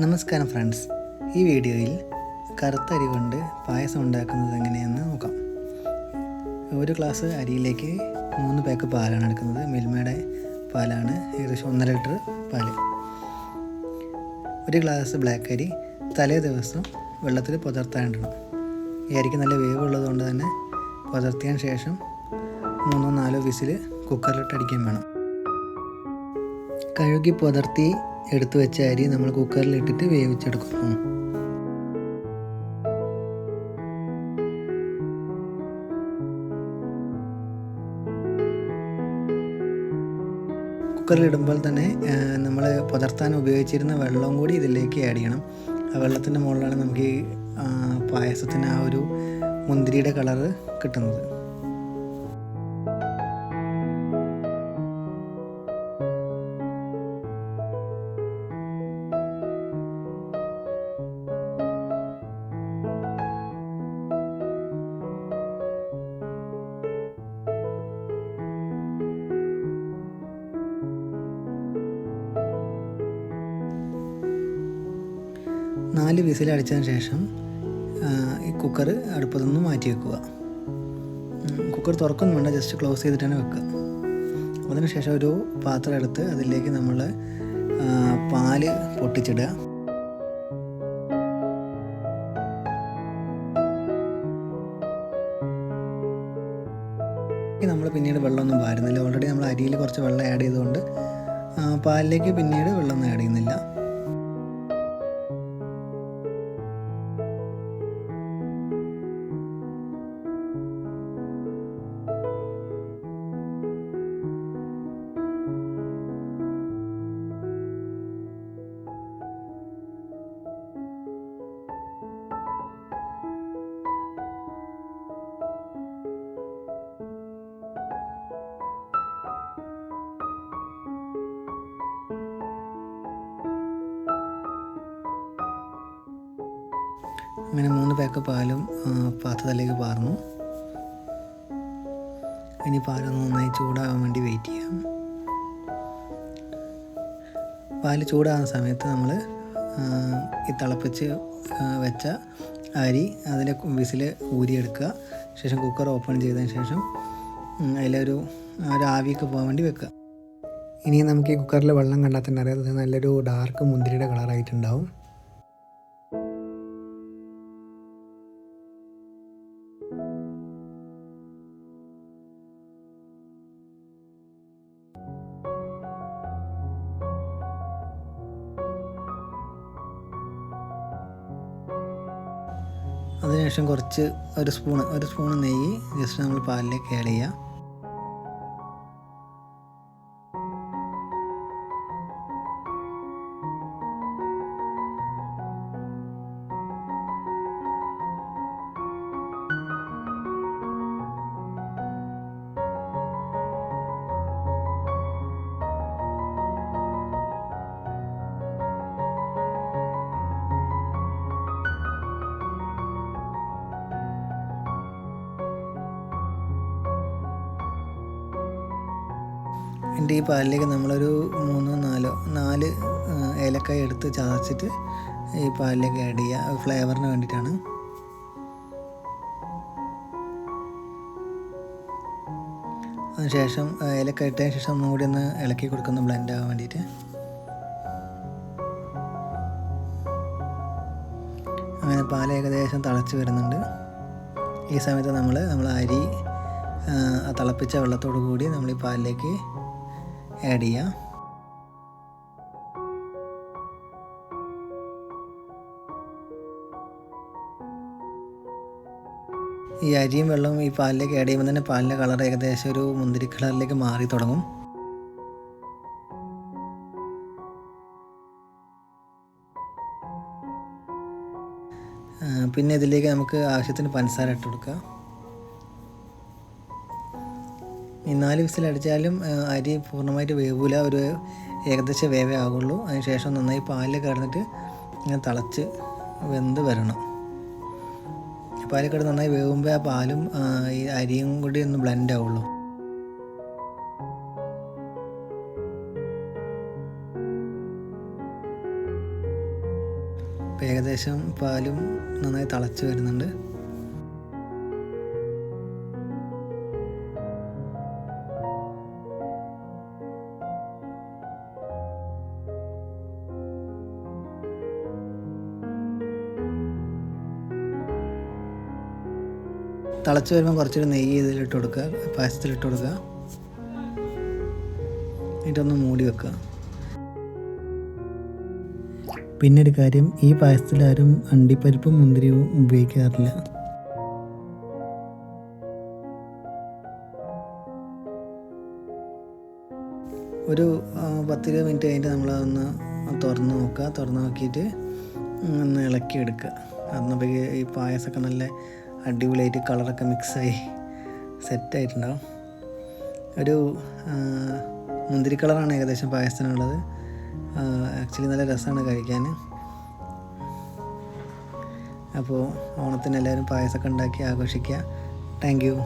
നമസ്കാരം ഫ്രണ്ട്സ്, ഈ വീഡിയോയിൽ കറുത്ത അരി കൊണ്ട് പായസം ഉണ്ടാക്കുന്നത് എങ്ങനെയെന്ന് നോക്കാം. ഒരു ഗ്ലാസ് അരിയിലേക്ക് 3 പാക്ക് പാലാണ് എടുക്കുന്നത്. മിൽമയുടെ പാലാണ്, ഏകദേശം 1.5 ലിറ്റർ പാല്. ഒരു ഗ്ലാസ് ബ്ലാക്ക് അരി തലേ ദിവസം വെള്ളത്തിൽ പുതർത്താനിടണം. ഈ അരിക്ക് നല്ല വേവ് ഉള്ളതുകൊണ്ട് തന്നെ പുതർത്തിയതിന് ശേഷം 3-4 വിസിൽ കുക്കറിലിട്ട് അടിക്കാൻ വേണം. കഴുകി പുതർത്തി എടുത്തു വെച്ച അരി നമ്മൾ കുക്കറിലിട്ടിട്ട് വേവിച്ചെടുക്കുന്നു. കുക്കറിലിടുമ്പോൾ തന്നെ നമ്മൾ പുതർത്താൻ ഉപയോഗിച്ചിരുന്ന വെള്ളം കൂടി ഇതിലേക്ക് ആഡ് ചെയ്യണം. ആ വെള്ളത്തിൻ്റെ മുകളിലാണ് നമുക്ക് ഈ പായസത്തിന് ആ ഒരു മുന്തിരിയുടെ കളറ് കിട്ടുന്നത്. നാല് വിസിലടിച്ചതിന് ശേഷം ഈ കുക്കർ അടുപ്പത്തു നിന്ന് മാറ്റി വെക്കുക. കുക്കർ തുറക്കൊന്നും വേണ്ട, ജസ്റ്റ് ക്ലോസ് ചെയ്തിട്ടാണ് വെക്കുക. അതിനുശേഷം ഒരു പാത്രം എടുത്ത് അതിലേക്ക് നമ്മൾ പാല് പൊട്ടിച്ചിടുക. നമ്മൾ പിന്നീട് വെള്ളമൊന്നും പാരുന്നില്ല. ഓൾറെഡി നമ്മൾ അരിയിൽ കുറച്ച് വെള്ളം ആഡ് ചെയ്തുകൊണ്ട് പാലിലേക്ക് പിന്നീട് വെള്ളമൊന്നും ആഡ് ചെയ്യുന്നില്ല. അങ്ങനെ 3 പാക്ക് പാലും പാത്രത്തിലേക്ക് പാർന്നു. ഇനി പാലൊന്ന് നന്നായി ചൂടാകാൻ വേണ്ടി വെയിറ്റ് ചെയ്യാം. പാല് ചൂടാകുന്ന സമയത്ത് നമ്മൾ ഈ തിളപ്പിച്ച് വെച്ച അരി അതിലെ വിസിൽ ഊരിയെടുക്കുക. ശേഷം കുക്കർ ഓപ്പൺ ചെയ്തതിന് ശേഷം അതിലൊരു ആവിയൊക്കെ പോകാൻ വേണ്ടി വെക്കുക. ഇനി നമുക്ക് ഈ കുക്കറിൽ വെള്ളം കണ്ടാൽ തന്നെ അറിയാം, അത് നല്ലൊരു ഡാർക്ക് മുന്തിരിയുടെ കളറായിട്ടുണ്ടാവും. അതിനുശേഷം ഒരു സ്പൂൺ നെയ്യ് ജസ്റ്റ് നമ്മൾ പാലിലേക്ക് ആഡ് ചെയ്യുക. എൻ്റെ ഈ പാലിലേക്ക് നമ്മളൊരു 3-4 ഏലക്കായ എടുത്ത് ചതച്ചിട്ട് ഈ പാലിലേക്ക് ആഡ് ചെയ്യുക, ഫ്ലേവറിന് വേണ്ടിയിട്ടാണ്. അതിനുശേഷം ഏലക്കായ ഇട്ടതിന് ശേഷം ഒന്നും കൂടി ഒന്ന് ഇളക്കി കൊടുക്കുന്നു, ബ്ലെൻഡ് ആകാൻ വേണ്ടിയിട്ട്. അങ്ങനെ പാൽ ഏകദേശം തിളച്ച് വരുന്നുണ്ട്. ഈ സമയത്ത് നമ്മൾ അരി തിളപ്പിച്ച വെള്ളത്തോടു കൂടി നമ്മൾ ഈ പാലിലേക്ക് ആഡ് ചെയ്യുക. ഈ അരിയും വെള്ളവും ഈ പാലിലേക്ക് ആഡ് ചെയ്യുമ്പോൾ തന്നെ പാലിൻ്റെ കളർ ഏകദേശം ഒരു മുന്തിരി കളറിലേക്ക് മാറി തുടങ്ങും. പിന്നെ ഇതിലേക്ക് നമുക്ക് ആവശ്യത്തിന് പഞ്ചസാര ഇട്ട് കൊടുക്കുക. ഈ 4 വിസിലടിച്ചാലും അരി പൂർണ്ണമായിട്ട് വേവില്ല, ഒരു ഏകദേശം വേവേ ആകുള്ളൂ. അതിനുശേഷം നന്നായി പാലിൽ കിടന്നിട്ട് ഇങ്ങനെ തിളച്ച് വെന്ത് വരണം. പാലിൽ കിടന്ന് നന്നായി വേവുമ്പോൾ ആ പാലും ഈ അരിയും കൂടി ഒന്ന് ബ്ലെൻഡ് ആവുള്ളൂ. ഇപ്പോൾ ഏകദേശം പാലും നന്നായി തിളച്ച് വരുന്നുണ്ട്. തിളച്ച് വരുമ്പോൾ കുറച്ചൊരു നെയ്യ് ഇതിലിട്ട് കൊടുക്കുക, പായസത്തിലിട്ട് കൊടുക്കുക. എന്നിട്ടൊന്ന് മൂടി വെക്കുക. പിന്നെ ഒരു കാര്യം, ഈ പായസത്തിൽ ആരും അണ്ടിപ്പരിപ്പും മുന്തിരിയും ഉപയോഗിക്കാറില്ല. ഒരു 10-20 മിനിറ്റ് കഴിഞ്ഞിട്ട് നമ്മളതൊന്ന് തുറന്ന് നോക്കുക. തുറന്ന് നോക്കിയിട്ട് ഒന്ന് ഇളക്കിയെടുക്കുക. അന്നപ്പോഴേക്ക് ഈ പായസമൊക്കെ നല്ല അടിപൊളിയായിട്ട് കളറൊക്കെ മിക്സായി സെറ്റായിട്ടുണ്ടാവും. ഒരു മുന്തിരി കളറാണ് ഏകദേശം പായസത്തിനുള്ളത്. ആക്ച്വലി നല്ല രസമാണ് കഴിക്കാൻ. അപ്പോൾ ഓണത്തിന് എല്ലാവരും പായസമൊക്കെ ഉണ്ടാക്കി ആഘോഷിക്കുക. Thank you.